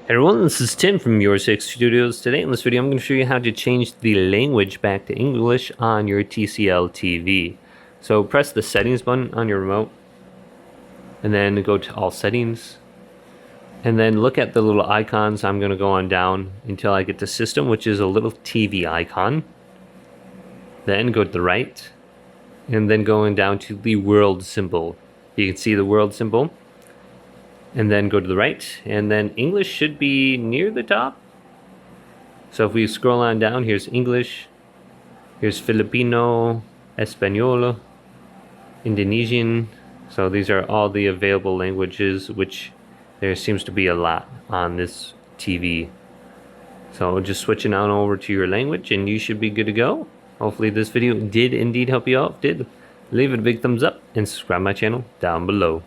Hey everyone, this is Tim from Your Six Studios. Today in this video, I'm going to show you how to change the language back to English on your TCL TV. So press the settings button on your remote, and then go to all settings, and then look at the little icons. I'm going to go on down until I get to system, which is a little TV icon. Then go to the right, and then going down to the world symbol. You can see the world symbol. And then go to the right, and then English should be near the top. So if we scroll on down, here's English, here's Filipino, Espanol, Indonesian. So these are all the available languages, which there seems to be a lot on this TV. So just switching on over to your language and you should be good to go. Hopefully this video did indeed help you out. If it did, leave it a big thumbs up and subscribe to my channel down below.